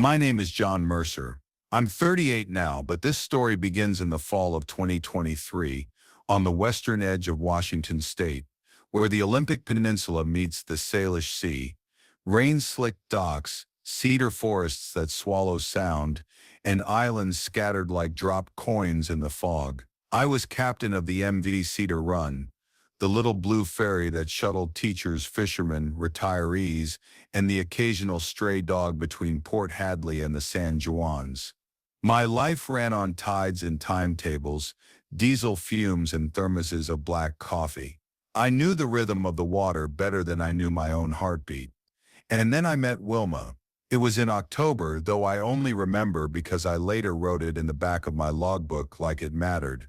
My name is John Mercer. I'm 38 now, but this story begins in the fall of 2023 on the western edge of Washington state, where the Olympic Peninsula meets the Salish Sea. Rain-slicked docks, cedar forests that swallow sound, and islands scattered like dropped coins in the fog. I was captain of the MV Cedar Run, the little blue ferry that shuttled teachers, fishermen, retirees, and the occasional stray dog between Port Hadley and the San Juans. My life ran on tides and timetables, diesel fumes and thermoses of black coffee. I knew the rhythm of the water better than I knew my own heartbeat. And then I met Wilma. It was in October, though I only remember because I later wrote it in the back of my logbook like it mattered.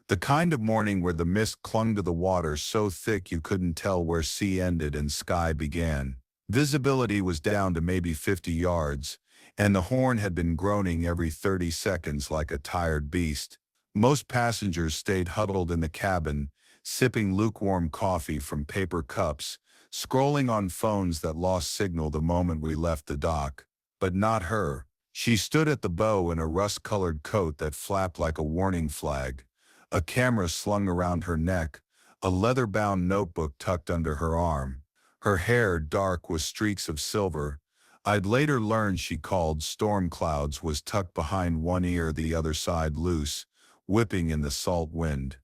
The kind of morning where the mist clung to the water so thick you couldn't tell where sea ended and sky began. Visibility was down to maybe 50 yards, and the horn had been groaning every 30 seconds like a tired beast. Most passengers stayed huddled in the cabin, sipping lukewarm coffee from paper cups, scrolling on phones that lost signal the moment we left the dock. But not her. She stood at the bow in a rust-colored coat that flapped like a warning flag, a camera slung around her neck, a leather-bound notebook tucked under her arm. Her hair, dark with streaks of silver, I'd later learned she called storm clouds, was tucked behind one ear, the other side loose, whipping in the salt wind.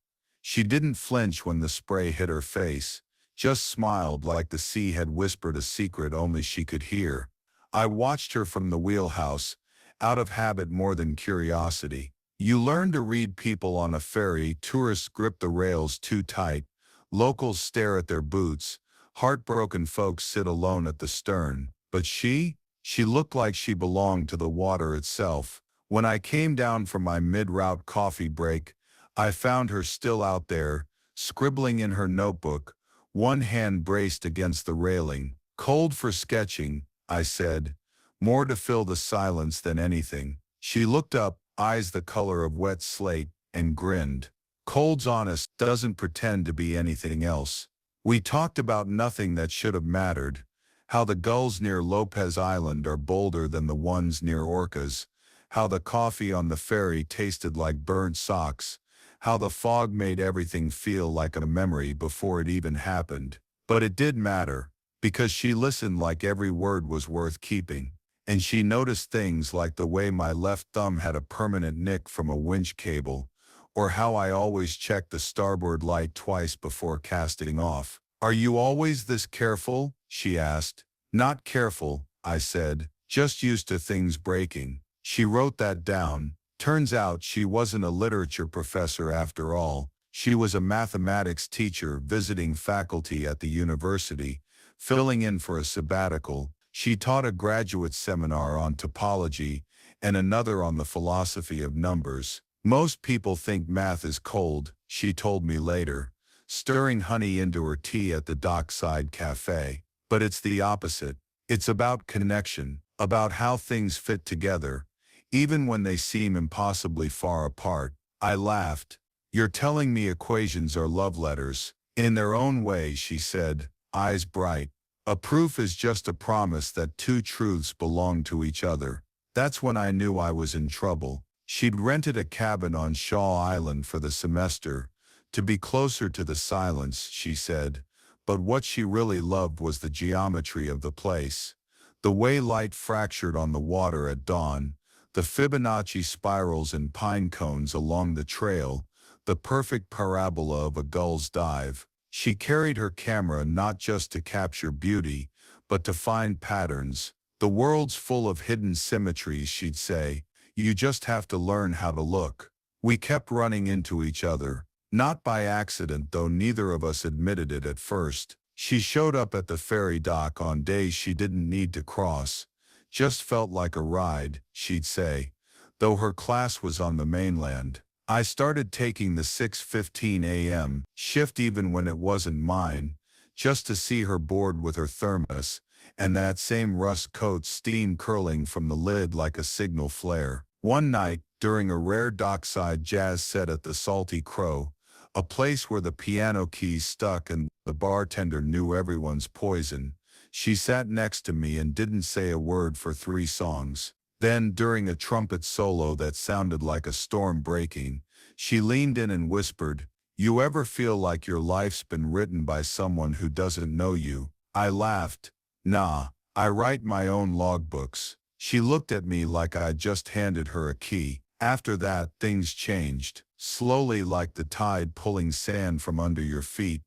She didn't flinch when the spray hit her face, just smiled like the sea had whispered a secret only she could hear. I watched her from the wheelhouse, out of habit more than curiosity. You learn to read people on a ferry. Tourists grip the rails too tight. Locals stare at their boots. Heartbroken folks sit alone at the stern. But she looked like she belonged to the water itself. When I came down from my mid-route coffee break, I found her still out there, scribbling in her notebook, one hand braced against the railing. "Cold for sketching," I said, more to fill the silence than anything. She looked up, eyes the color of wet slate, and grinned. "Cold's honest, doesn't pretend to be anything else." We talked about nothing that should have mattered, how the gulls near Lopez Island are bolder than the ones near Orcas, how the coffee on the ferry tasted like burnt socks, how the fog made everything feel like a memory before it even happened. But it did matter, because she listened like every word was worth keeping. And she noticed things like the way my left thumb had a permanent nick from a winch cable, or how I always checked the starboard light twice before casting off. "Are you always this careful?" she asked. "Not careful," I said, "just used to things breaking." She wrote that down. Turns out she wasn't a literature professor after all. She was a mathematics teacher visiting faculty at the university, filling in for a sabbatical. She taught a graduate seminar on topology and another on the philosophy of numbers. "Most people think math is cold," she told me later, stirring honey into her tea at the dockside cafe. "But it's the opposite. It's about connection, about how things fit together, even when they seem impossibly far apart." I laughed. "You're telling me equations are love letters?" "In their own way," she said, eyes bright. "A proof is just a promise that two truths belong to each other." That's when I knew I was in trouble. She'd rented a cabin on Shaw Island for the semester, to be closer to the silence, she said. But what she really loved was the geometry of the place. The way light fractured on the water at dawn, the Fibonacci spirals and pine cones along the trail, the perfect parabola of a gull's dive. She carried her camera not just to capture beauty, but to find patterns. "The world's full of hidden symmetries," she'd say. "You just have to learn how to look." We kept running into each other, not by accident, though neither of us admitted it at first. She showed up at the ferry dock on days she didn't need to cross. "Just felt like a ride," she'd say, though her class was on the mainland. I started taking the 6:15 a.m. shift even when it wasn't mine, just to see her board with her thermos, and that same rust coat steam curling from the lid like a signal flare. One night, during a rare dockside jazz set at the Salty Crow, a place where the piano keys stuck and the bartender knew everyone's poison, she sat next to me and didn't say a word for 3 songs. Then, during a trumpet solo that sounded like a storm breaking, she leaned in and whispered, "You ever feel like your life's been written by someone who doesn't know you?" I laughed. "Nah, I write my own logbooks." She looked at me like I'd just handed her a key. After that, things changed, slowly like the tide pulling sand from under your feet.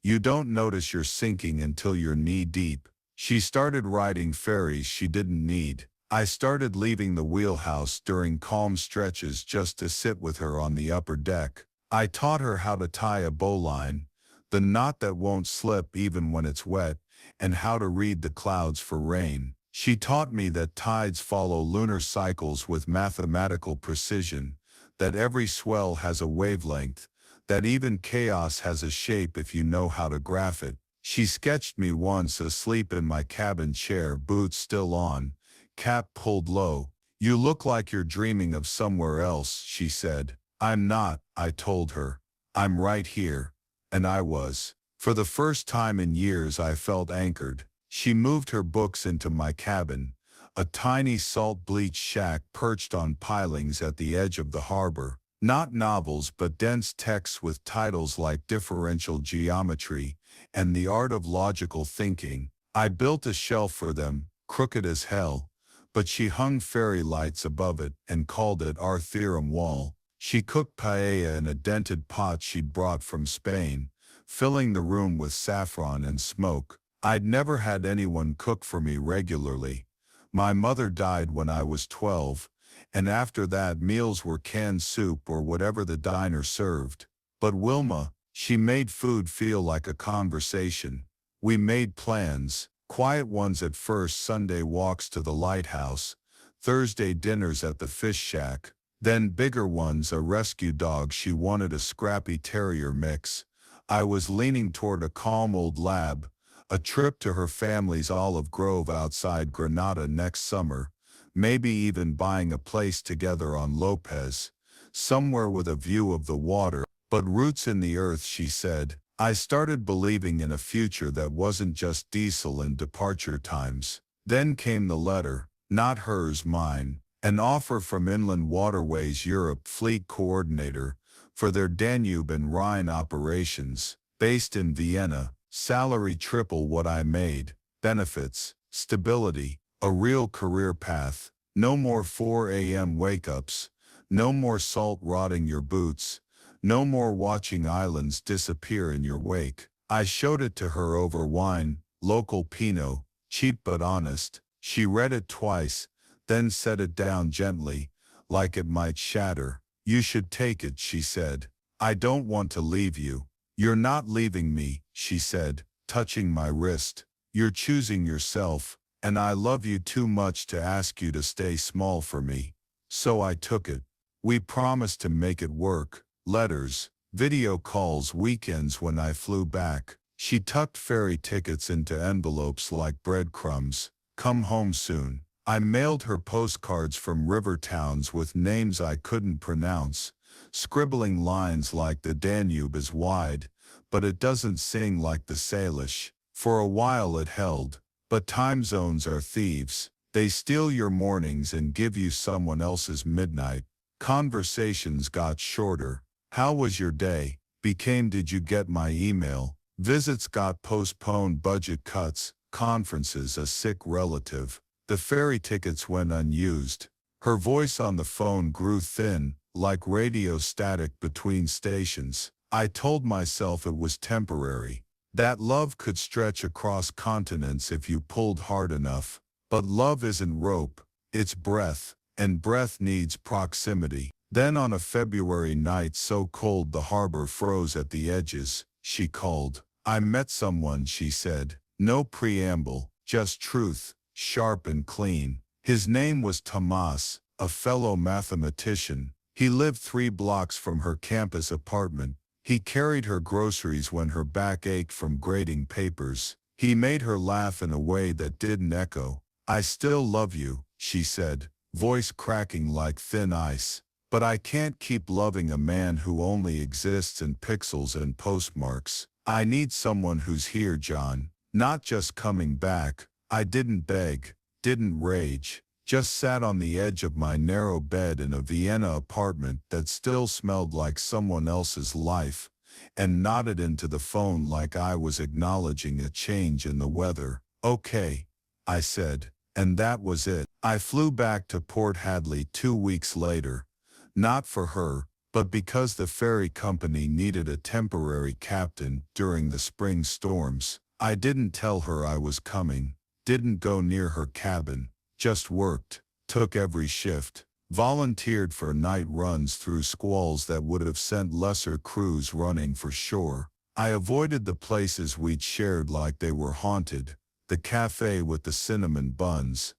You don't notice you're sinking until you're knee-deep. She started riding ferries she didn't need. I started leaving the wheelhouse during calm stretches just to sit with her on the upper deck. I taught her how to tie a bowline, the knot that won't slip even when it's wet, and how to read the clouds for rain. She taught me that tides follow lunar cycles with mathematical precision, that every swell has a wavelength, that even chaos has a shape if you know how to graph it. She sketched me once asleep in my cabin chair, boots still on, cap pulled low. "You look like you're dreaming of somewhere else," she said. "I'm not," I told her. "I'm right here." And I was. For the first time in years I felt anchored. She moved her books into my cabin, a tiny salt bleach shack perched on pilings at the edge of the harbor. Not novels but dense texts with titles like Differential Geometry and The Art of Logical Thinking. I built a shelf for them, crooked as hell, but she hung fairy lights above it and called it our theorem wall. She cooked paella in a dented pot she'd brought from Spain, filling the room with saffron and smoke. I'd never had anyone cook for me regularly. My mother died when I was 12, and after that meals were canned soup or whatever the diner served. But Wilma, she made food feel like a conversation. We made plans, quiet ones at first, Sunday walks to the lighthouse, Thursday dinners at the fish shack, then bigger ones, a rescue dog she wanted, a scrappy terrier mix. I was leaning toward a calm old lab, a trip to her family's olive grove outside Granada next summer, maybe even buying a place together on Lopez, somewhere with a view of the water, but roots in the earth, she said. I started believing in a future that wasn't just diesel and departure times. Then came the letter, not hers, mine, an offer from Inland Waterways Europe fleet coordinator for their Danube and Rhine operations, based in Vienna, salary triple what I made, benefits, stability, a real career path, no more 4 a.m. wake-ups, no more salt rotting your boots, no more watching islands disappear in your wake. I showed it to her over wine, local Pinot, cheap but honest. She read it twice, then set it down gently, like it might shatter. "You should take it," she said. "I don't want to leave you." "You're not leaving me," she said, touching my wrist. "You're choosing yourself, and I love you too much to ask you to stay small for me." So I took it. We promised to make it work. Letters, video calls, weekends when I flew back. She tucked ferry tickets into envelopes like breadcrumbs. "Come home soon." I mailed her postcards from river towns with names I couldn't pronounce, scribbling lines like "The Danube is wide, but it doesn't sing like the Salish." For a while it held. But time zones are thieves. They steal your mornings and give you someone else's midnight. Conversations got shorter. "How was your day?" became "Did you get my email?" Visits got postponed, budget cuts, conferences, a sick relative. The ferry tickets went unused. Her voice on the phone grew thin, like radio static between stations. I told myself it was temporary, that love could stretch across continents if you pulled hard enough. But love isn't rope, it's breath, and breath needs proximity. Then on a February night so cold the harbor froze at the edges, she called. "I met someone," she said. No preamble, just truth, sharp and clean. His name was Tomas, a fellow mathematician. He lived 3 blocks from her campus apartment. He carried her groceries when her back ached from grading papers. He made her laugh in a way that didn't echo. "I still love you," she said, voice cracking like thin ice. "But I can't keep loving a man who only exists in pixels and postmarks. I need someone who's here, John, not just coming back." I didn't beg, didn't rage, just sat on the edge of my narrow bed in a Vienna apartment that still smelled like someone else's life, and nodded into the phone like I was acknowledging a change in the weather. "Okay," I said, and that was it. I flew back to Port Hadley 2 weeks later, not for her, but because the ferry company needed a temporary captain during the spring storms. I didn't tell her I was coming, didn't go near her cabin, just worked, took every shift, volunteered for night runs through squalls that would have sent lesser crews running for shore. I avoided the places we'd shared like they were haunted, the cafe with the cinnamon buns,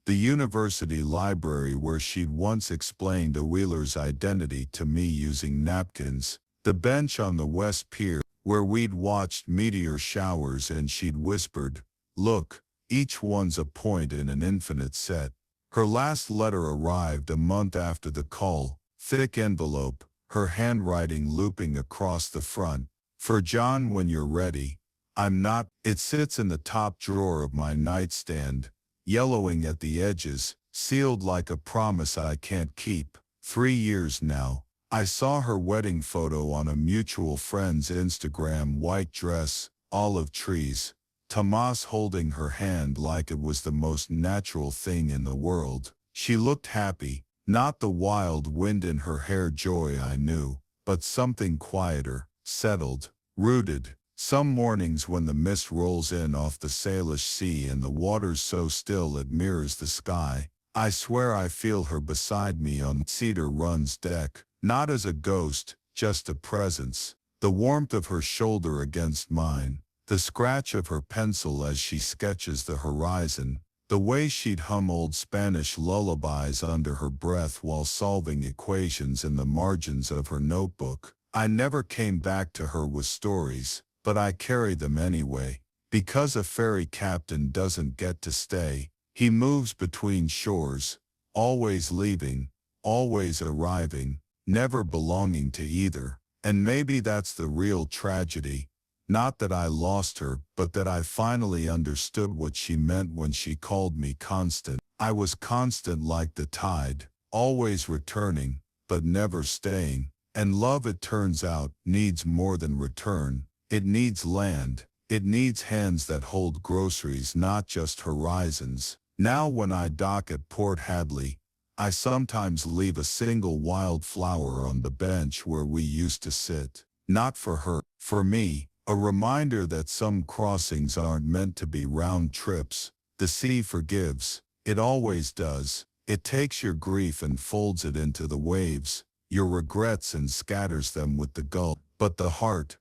the university library where she'd once explained a Wheeler's identity to me using napkins, the bench on the West Pier where we'd watched meteor showers and she'd whispered, "Look, each one's a point in an infinite set." Her last letter arrived a month after the call, thick envelope, her handwriting looping across the front. "For John when you're ready. I'm not." It sits in the top drawer of my nightstand, yellowing at the edges, sealed like a promise I can't keep. 3 years now. I saw her wedding photo on a mutual friend's Instagram, white dress, olive trees, Tomas holding her hand like it was the most natural thing in the world. She looked happy, not the wild wind in her hair joy I knew, but something quieter, settled, rooted. Some mornings when the mist rolls in off the Salish Sea and the water's so still it mirrors the sky, I swear I feel her beside me on Cedar Run's deck, not as a ghost, just a presence, the warmth of her shoulder against mine, the scratch of her pencil as she sketches the horizon, the way she'd hum old Spanish lullabies under her breath while solving equations in the margins of her notebook. I never came back to her with stories, but I carry them anyway. Because a ferry captain doesn't get to stay, he moves between shores, always leaving, always arriving, never belonging to either. And maybe that's the real tragedy. Not that I lost her, but that I finally understood what she meant when she called me constant. I was constant like the tide, always returning, but never staying. And love, it turns out, needs more than return. It needs land. It needs hands that hold groceries, not just horizons. Now when I dock at Port Hadley, I sometimes leave a single wildflower on the bench where we used to sit. Not for her, for me, a reminder that some crossings aren't meant to be round trips. The sea forgives. It always does. It takes your grief and folds it into the waves, your regrets and scatters them with the gulp. But the heart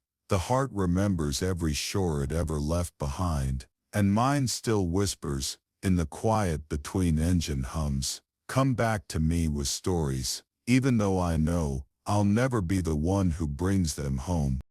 remembers every shore it ever left behind. And mine still whispers, in the quiet between engine hums, "Come back to me with stories," even though I know I'll never be the one who brings them home.